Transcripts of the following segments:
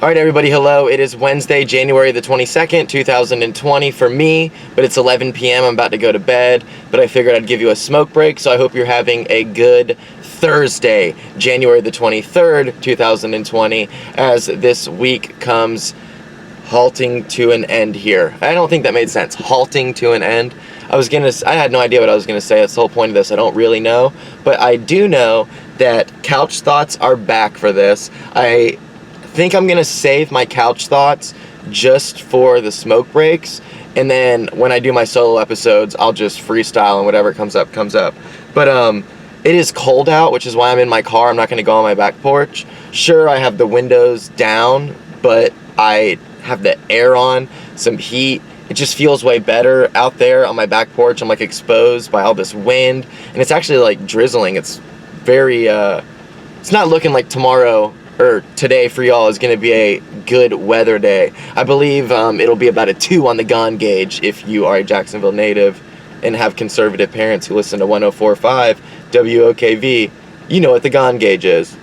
Alright everybody, hello. It is Wednesday, January the 22nd, 2020 for me, but it's 11 p.m. I'm about to go to bed, but I figured I'd give you a smoke break, so I hope you're having a good Thursday, January the 23rd, 2020, as this week comes halting to an end here. I don't think that made sense. Halting to an end. I had no idea what I was gonna say. That's the whole point of this. I don't really know, but I do know that couch thoughts are back for this. I think I'm gonna save my couch thoughts just for the smoke breaks, and then when I do my solo episodes, I'll just freestyle and whatever comes up comes up. But it is cold out, which is why I'm in my car. I'm not gonna go on my back porch. Sure, I have the windows down, but I have the air on, some heat. It just feels way better out there on my back porch. I'm like exposed by all this wind, and it's actually like drizzling. It's very it's not looking like tomorrow or today for y'all is gonna be a good weather day. I believe it'll be about a 2 on the Gone gauge if you are a Jacksonville native and have conservative parents who listen to 104.5 WOKV. You know what the Gone gauge is.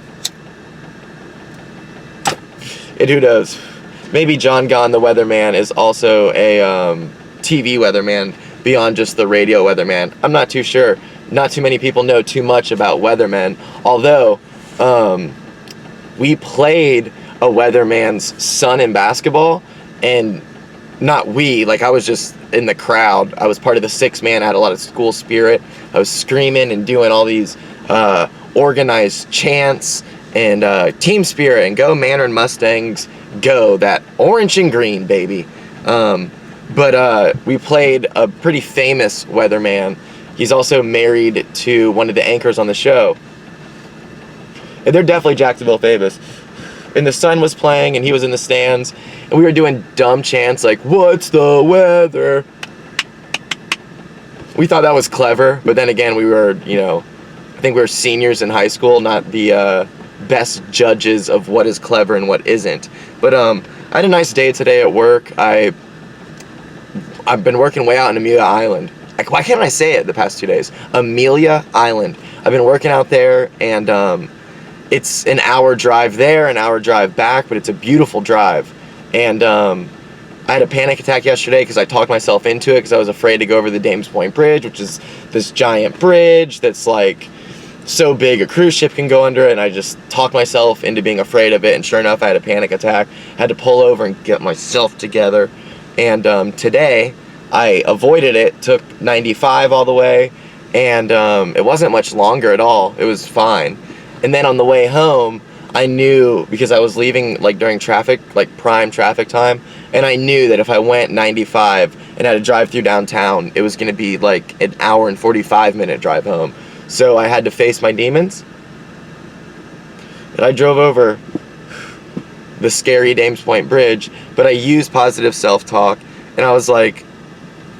And who knows? Maybe John Gone the weatherman is also a TV weatherman beyond just the radio weatherman. I'm not too sure. Not too many people know too much about weathermen, although we played a weatherman's son in basketball, and not we, like I was just in the crowd. I was part of the 6-man. I had a lot of school spirit. I was screaming and doing all these organized chants and team spirit and go Mandarin Mustangs, go, that orange and green, baby. But we played a pretty famous weatherman. He's also married to one of the anchors on the show. And they're definitely Jacksonville famous. And the sun was playing and he was in the stands, and we were doing dumb chants like, "What's the weather?" We thought that was clever, but then again, we were, I think we were seniors in high school, not the best judges of what is clever and what isn't. But I had a nice day today at work. I've been working way out in Amelia Island. Why can't I say it the past 2 days? Amelia Island. I've been working out there, and it's an hour drive there, an hour drive back, but it's a beautiful drive. And I had a panic attack yesterday because I talked myself into it because I was afraid to go over the Dames Point Bridge, which is this giant bridge that's like so big a cruise ship can go under it, and I just talked myself into being afraid of it, and sure enough, I had a panic attack. Had to pull over and get myself together. And today, I avoided it, took 95 all the way, and it wasn't much longer at all. It was fine. And then on the way home, I knew, because I was leaving like during traffic, like prime traffic time, and I knew that if I went 95 and had to drive through downtown, it was gonna be like an hour and 45-minute drive home. So I had to face my demons, and I drove over the scary Dames Point Bridge, but I used positive self-talk, and I was like,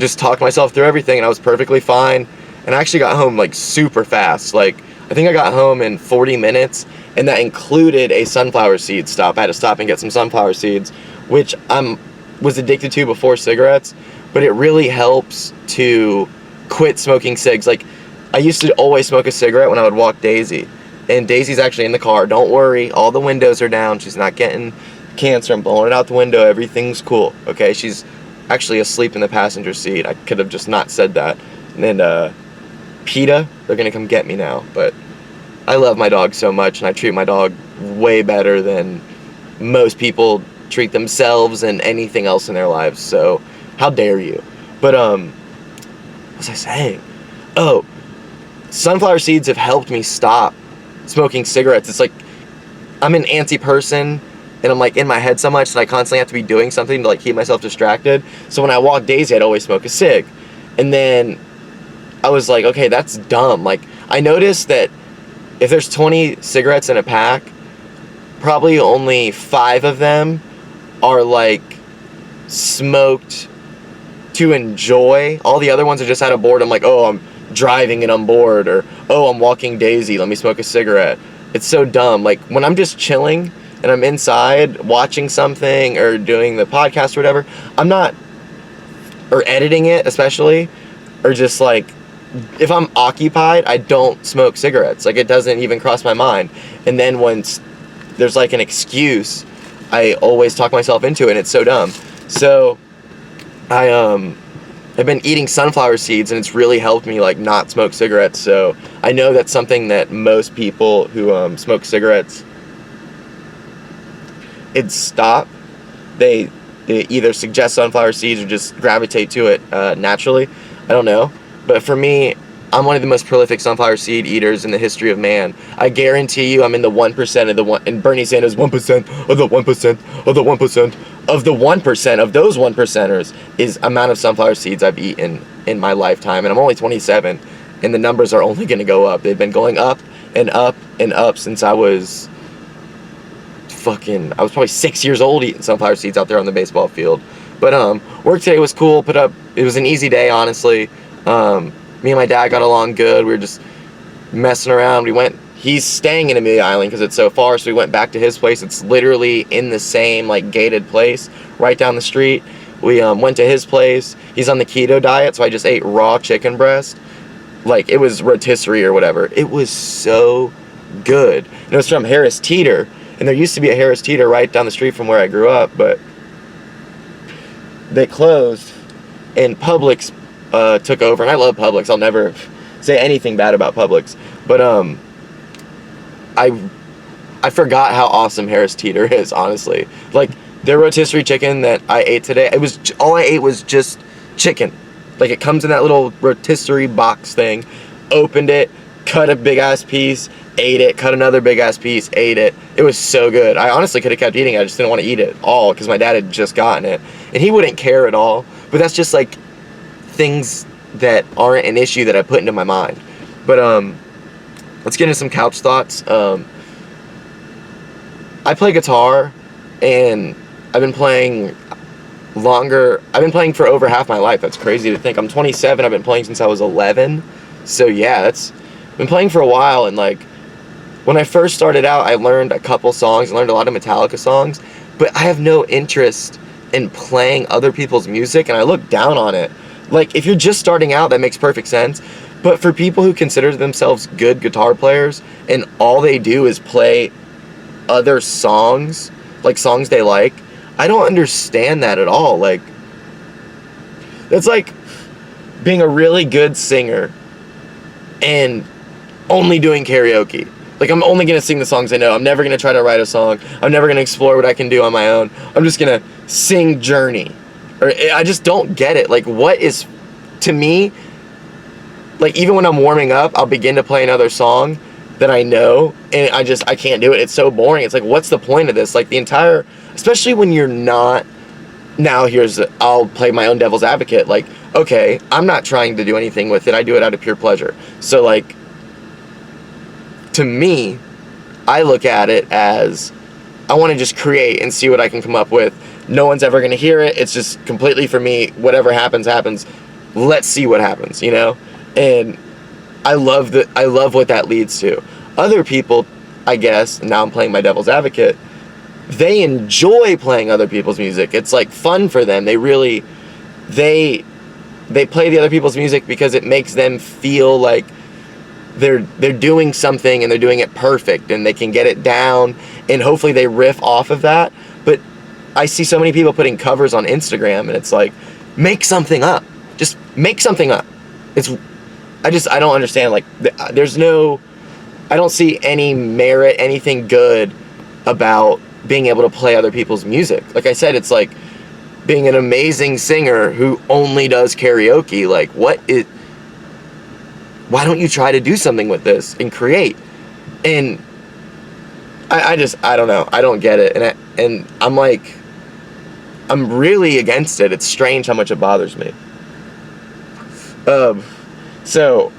just talked myself through everything, and I was perfectly fine, and I actually got home like super fast. Like, I think I got home in 40 minutes, and that included a sunflower seed stop. I had to stop and get some sunflower seeds, which I was addicted to before cigarettes, but it really helps to quit smoking cigs. Like, I used to always smoke a cigarette when I would walk Daisy, and Daisy's actually in the car. Don't worry, all the windows are down. She's not getting cancer. I'm blowing it out the window. Everything's cool, okay? She's actually asleep in the passenger seat. I could have just not said that. And then PETA, they're gonna come get me now, but I love my dog so much, and I treat my dog way better than most people treat themselves and anything else in their lives, so how dare you. But what was I saying? Oh, sunflower seeds have helped me stop smoking cigarettes. It's like I'm an antsy person, and I'm like in my head so much that I constantly have to be doing something to like keep myself distracted. So when I walk Daisy, I'd always smoke a cig. And then I was like, okay, that's dumb. Like, I noticed that if there's 20 cigarettes in a pack, probably only 5 of them are like smoked to enjoy. All the other ones are just out of boredom, like, oh, I'm driving and I'm bored, or oh, I'm walking Daisy, let me smoke a cigarette. It's so dumb. Like, when I'm just chilling and I'm inside watching something or doing the podcast or whatever, I'm not, or editing it especially, or just like, if I'm occupied, I don't smoke cigarettes. Like, it doesn't even cross my mind. And then once there's like an excuse, I always talk myself into it, and it's so dumb. So I've been eating sunflower seeds, and it's really helped me like not smoke cigarettes. So I know that's something that most people who smoke cigarettes, it'd stop. They either suggest sunflower seeds or just gravitate to it naturally. I don't know. But for me, I'm one of the most prolific sunflower seed eaters in the history of man. I guarantee you I'm in the 1% of the one, and Bernie Sanders 1% of the 1% of the 1% of the 1% of those 1%ers is amount of sunflower seeds I've eaten in my lifetime. And I'm only 27, and the numbers are only going to go up. They've been going up and up and up since I was probably 6 years old eating sunflower seeds out there on the baseball field. But work today was cool. It was an easy day, honestly. Me and my dad got along good. We were just messing around. He's staying in Amelia Island because it's so far, so we went back to his place. It's literally in the same like gated place right down the street. We went to his place. He's on the keto diet, so I just ate raw chicken breast. Like, it was rotisserie or whatever. It was so good. And it was from Harris Teeter, and there used to be a Harris Teeter right down the street from where I grew up, but they closed, and Publix took over, and I love Publix. I'll never say anything bad about Publix, but I forgot how awesome Harris Teeter is, honestly. Like, their rotisserie chicken that I ate today, all I ate was just chicken. Like, it comes in that little rotisserie box thing. Opened it, cut a big ass piece, ate it, cut another big ass piece, ate it. It was so good. I honestly could have kept eating it. I just didn't want to eat it all because my dad had just gotten it, and he wouldn't care at all. But that's just like things that aren't an issue that I put into my mind. But let's get into some couch thoughts. I play guitar, and I've been playing for over half my life. That's crazy to think. I'm 27. I've been playing since I was 11. So yeah, been playing for a while. And like, when I first started out, I learned a couple songs. I learned a lot of Metallica songs, but I have no interest in playing other people's music, and I look down on it. Like, if you're just starting out, that makes perfect sense. But for people who consider themselves good guitar players and all they do is play other songs, like songs they like, I don't understand that at all. Like, that's like being a really good singer and only doing karaoke. Like, I'm only going to sing the songs I know. I'm never going to try to write a song. I'm never going to explore what I can do on my own. I'm just going to sing Journey. Or I just don't get it. Like, what is, to me, like, even when I'm warming up, I'll begin to play another song that I know, and I can't do it. It's so boring. It's like, what's the point of this? Like, especially when you're not, I'll play my own devil's advocate. Like, okay, I'm not trying to do anything with it. I do it out of pure pleasure. So, like, to me, I look at it as, I want to just create and see what I can come up with. No one's ever going to hear it. It's just completely for me. Whatever happens, happens. Let's see what happens, you know? And I love what that leads to. Other people, I guess, now I'm playing my devil's advocate, they enjoy playing other people's music. It's like fun for them. They play the other people's music because it makes them feel like they're doing something, and they're doing it perfect, and they can get it down, and hopefully they riff off of that. But I see so many people putting covers on Instagram, and it's like, make something up. Just make something up. I don't understand. Like, I don't see any merit, anything good about being able to play other people's music. Like I said, it's like being an amazing singer who only does karaoke. Like, why don't you try to do something with this and create? And I don't know. I don't get it. And I'm like, I'm really against it. It's strange how much it bothers me. So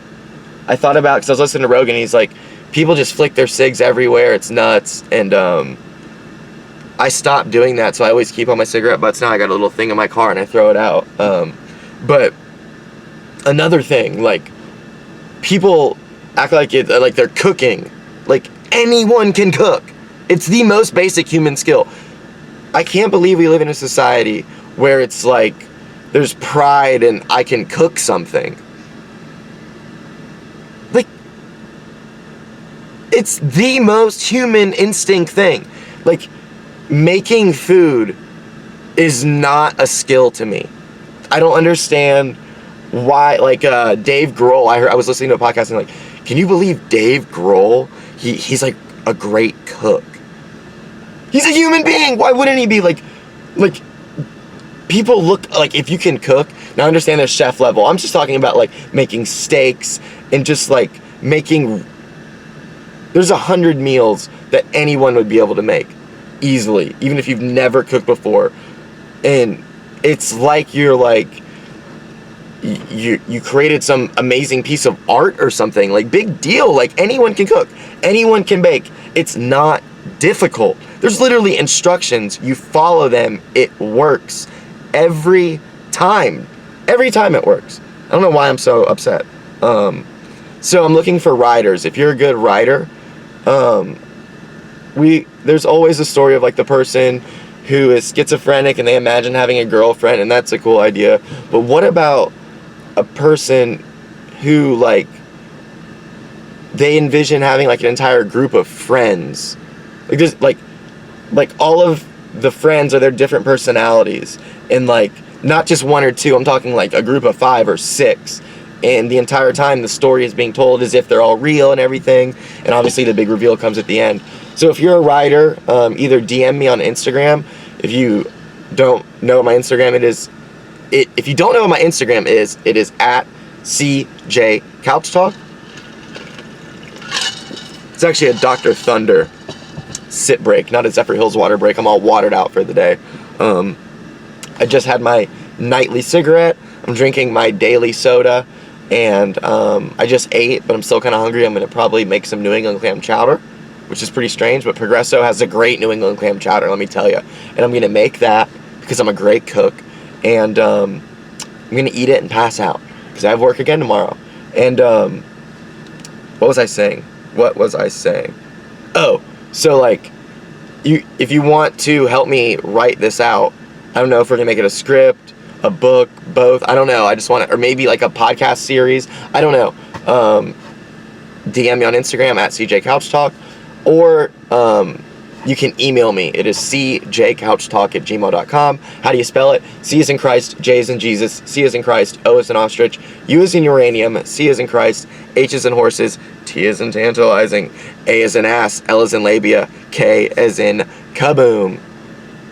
I thought about, because I was listening to Rogan, and he's like, people just flick their cigs everywhere. It's nuts. And I stopped doing that, so I always keep all my cigarette butts now. I got a little thing in my car, and I throw it out. But another thing, like, people act like they're cooking. Like, anyone can cook. It's the most basic human skill. I can't believe we live in a society where it's like there's pride in I can cook something. Like, it's the most human instinct thing. Like, making food is not a skill to me. I don't understand why, like, Dave Grohl, I was listening to a podcast and like, can you believe Dave Grohl? He's like a great cook. He's a human being. Why wouldn't he be like people look like, if you can cook, now I understand there's chef level. I'm just talking about like making steaks and just like making, there's 100 meals that anyone would be able to make easily, even if you've never cooked before. And it's like you're like, you created some amazing piece of art or something. Like, big deal. Like, anyone can cook, anyone can bake. It's not difficult. There's literally instructions. You follow them. It works every time. Every time it works. I don't know why I'm so upset. So I'm looking for writers. If you're a good writer, there's always a story of like the person who is schizophrenic and they imagine having a girlfriend, and that's a cool idea. But what about a person who like they envision having like an entire group of friends? Like there's like all of the friends are their different personalities, and like not just one or two. I'm talking like a group of 5 or 6. And the entire time the story is being told as if they're all real and everything. And obviously the big reveal comes at the end. So if you're a writer, either DM me on Instagram. If you don't know what my Instagram if you don't know what my Instagram is, it is at CJ Couch Talk. It's actually a Dr. Thunder sit break, not a Zephyr Hills water break. I'm all watered out for the day. I just had my nightly cigarette. I'm drinking my daily soda. And I just ate, but I'm still kind of hungry. I'm going to probably make some New England clam chowder, which is pretty strange, but Progresso has a great New England clam chowder, let me tell you. And I'm going to make that because I'm a great cook. And I'm going to eat it and pass out because I have work again tomorrow. And what was I saying? Oh, so like, if you want to help me write this out, I don't know if we're going to make it a script, a book, both. I don't know. I just want to, or maybe like a podcast series. I don't know. DM me on Instagram at CJ Couch Talk, or you can email me. It is cjcouchtalk@gmail.com. How do you spell it? C as in Christ, J as in Jesus, C as in Christ, O as in ostrich, U as in uranium, C as in Christ, H as in horses, T as in tantalizing, A as in ass, L as in labia, K as in kaboom.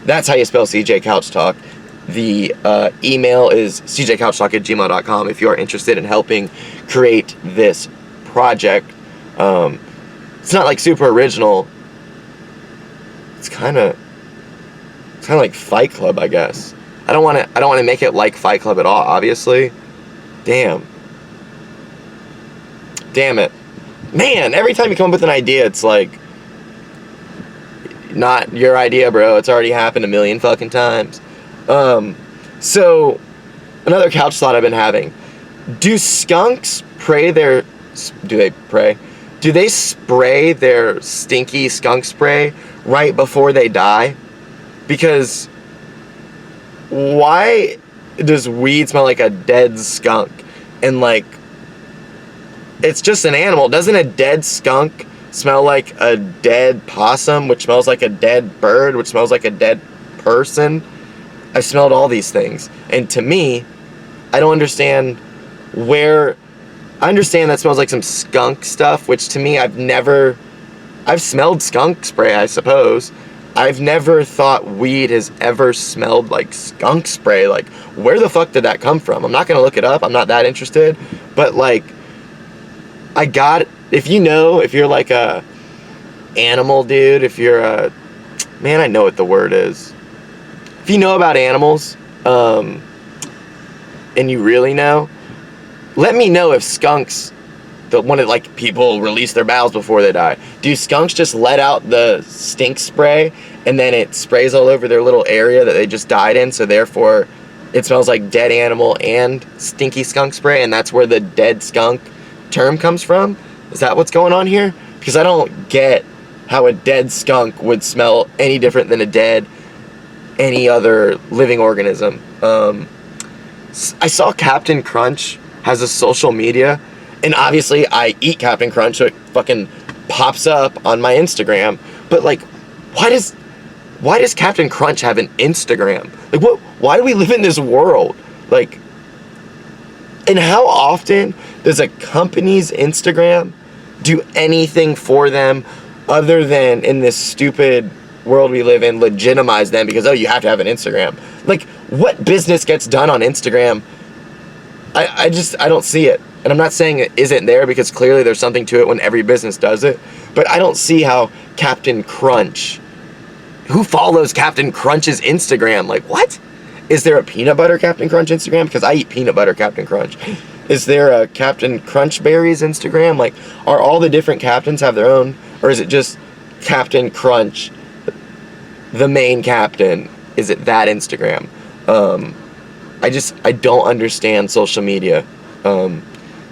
That's how you spell CJ Couch Talk. The email is cjcouchtalk@gmail.com if you are interested in helping create this project. It's not like super original. It's kind of like Fight Club, I guess. I don't want to make it like Fight Club at all, obviously. Damn it, man! Every time you come up with an idea, it's like, not your idea, bro. It's already happened a million fucking times. So another couch thought I've been having: do skunks do they pray? Do they spray their stinky skunk spray right before they die? Because why does weed smell like a dead skunk? And like, it's just an animal. Doesn't a dead skunk smell like a dead possum, which smells like a dead bird, which smells like a dead person? I've smelled all these things. And to me, I don't understand I understand that smells like some skunk stuff, which to me, I've smelled skunk spray, I suppose. I've never thought weed has ever smelled like skunk spray. Like, where the fuck did that come from? I'm not going to look it up. I'm not that interested. But like, if you're like a animal dude, if you're I know what the word is. If you know about animals, and you really know, let me know if skunks, like people release their bowels before they die. Do skunks just let out the stink spray and then it sprays all over their little area that they just died in, so therefore it smells like dead animal and stinky skunk spray, and that's where the dead skunk term comes from? Is that what's going on here? Because I don't get how a dead skunk would smell any different than any other living organism. I saw Captain Crunch has a social media, and obviously I eat Captain Crunch, so it fucking pops up on my Instagram. But like, why why does Captain Crunch have an Instagram? Like, why do we live in this world? Like, and how often does a company's Instagram do anything for them other than, in this stupid world we live in, legitimize them because, oh, you have to have an Instagram? Like, what business gets done on Instagram? I don't see it. And I'm not saying it isn't there, because clearly there's something to it when every business does it. But I don't see how Captain Crunch, who follows Captain Crunch's Instagram? Like, what? Is there a peanut butter Captain Crunch Instagram? Because I eat peanut butter Captain Crunch. Is there a Captain Crunch Berries Instagram? Like, are all the different captains have their own? Or is it just Captain Crunch, the main captain? Is it that Instagram? I don't understand social media.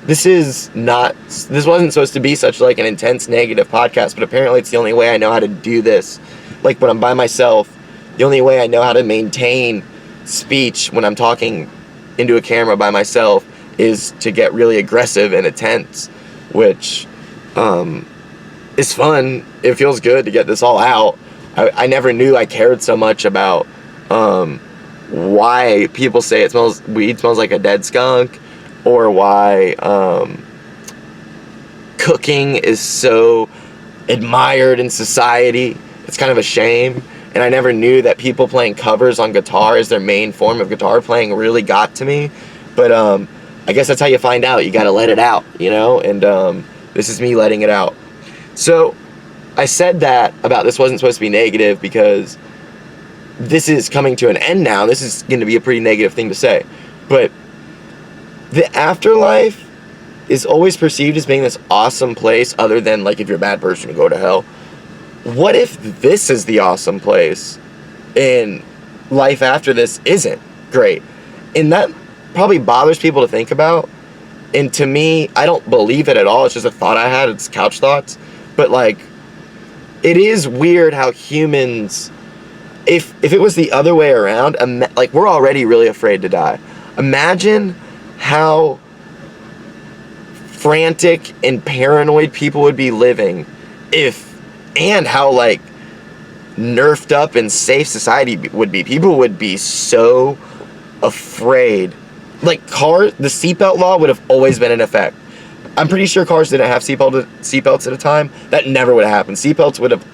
This wasn't supposed to be such like an intense negative podcast, but apparently it's the only way I know how to do this. Like, when I'm by myself, the only way I know how to maintain speech when I'm talking into a camera by myself is to get really aggressive and intense, which is fun. It feels good to get this all out. I never knew I cared so much about why people say weed smells like a dead skunk, or why cooking is so admired in society. It's kind of a shame. And I never knew that people playing covers on guitar as their main form of guitar playing really got to me. But I guess that's how you find out. You gotta let it out, you know? And this is me letting it out. So I said that about this wasn't supposed to be negative because this is coming to an end now. This is going to be a pretty negative thing to say. But the afterlife is always perceived as being this awesome place, other than, like, if you're a bad person, you go to hell. What if this is the awesome place and life after this isn't great? And that probably bothers people to think about. And to me, I don't believe it at all. It's just a thought I had. It's couch thoughts. But, like, it is weird how humans, if it was the other way around, like, we're already really afraid to die. Imagine how frantic and paranoid people would be living and how, like, nerfed up and safe society would be. People would be so afraid. Like, the seatbelt law would have always been in effect. I'm pretty sure cars didn't have seatbelts at a time. That never would have happened. Seatbelts would have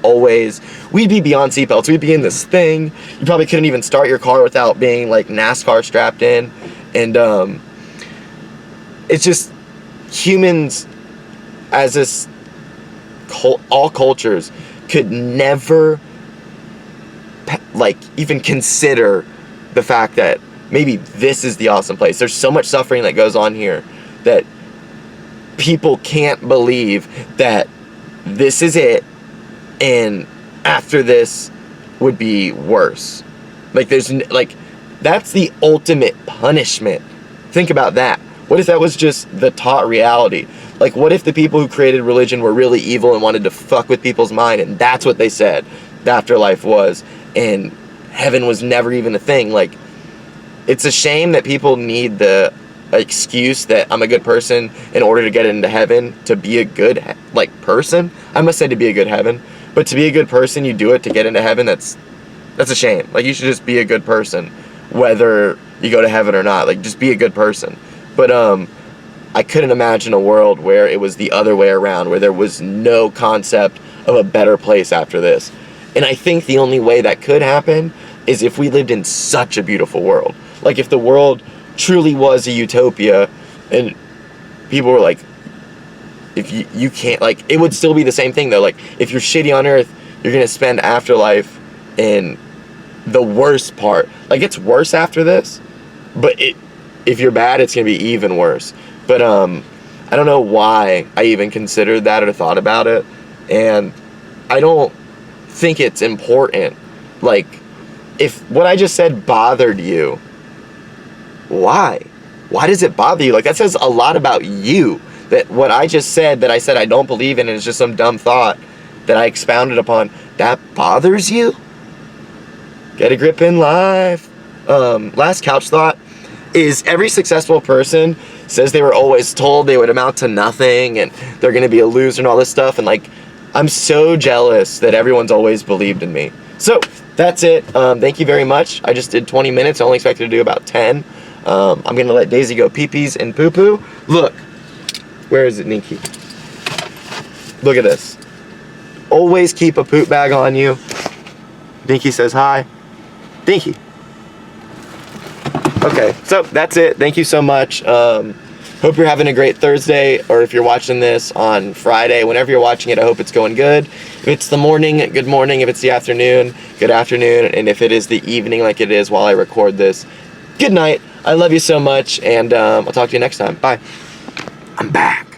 we'd be beyond seatbelts. We'd be in this thing. You probably couldn't even start your car without being, like, NASCAR strapped in. And it's just, humans as all cultures could never, like, even consider the fact that maybe this is the awesome place. There's so much suffering that goes on here that people can't believe that this is it, and after this would be worse. Like, that's the ultimate punishment. Think about that. What if that was just the taught reality? Like, what if the people who created religion were really evil and wanted to fuck with people's mind, and that's what they said the afterlife was, and heaven was never even a thing? Like, it's a shame that people need the excuse that I'm a good person in order to get into heaven, to be a good, person. I must say, to be a good heaven. But to be a good person, you do it to get into heaven. That's a shame. Like, you should just be a good person, whether you go to heaven or not. Like, just be a good person. But I couldn't imagine a world where it was the other way around, where there was no concept of a better place after this. And I think the only way that could happen is if we lived in such a beautiful world. Like, if the world truly was a utopia and people were like, if you can't, like, it would still be the same thing though. Like, if you're shitty on Earth, you're gonna spend afterlife in the worst part. Like, it's worse after this, but if you're bad, it's gonna be even worse. But I don't know why I even considered that or thought about it, and I don't think it's important. Like, if what I just said bothered you, why does it bother you? Like, that says a lot about you, that what I just said, that I said I don't believe in, and it's just some dumb thought that I expounded upon, that bothers you? Get a grip in life. Last couch thought is, every successful person says they were always told they would amount to nothing and they're gonna be a loser and all this stuff, and, like, I'm so jealous that everyone's always believed in me. So that's it. Thank you very much. I just did 20 minutes. I only expected to do about 10. I'm going to let Daisy go pee-pees and poo-poo. Look. Where is it, Ninky? Look at this. Always keep a poop bag on you. Dinky says hi. Dinky. Okay, so that's it. Thank you so much. Hope you're having a great Thursday, or if you're watching this on Friday, whenever you're watching it, I hope it's going good. If it's the morning, good morning. If it's the afternoon, good afternoon. And if it is the evening like it is while I record this, good night. I love you so much, and I'll talk to you next time. Bye. I'm back.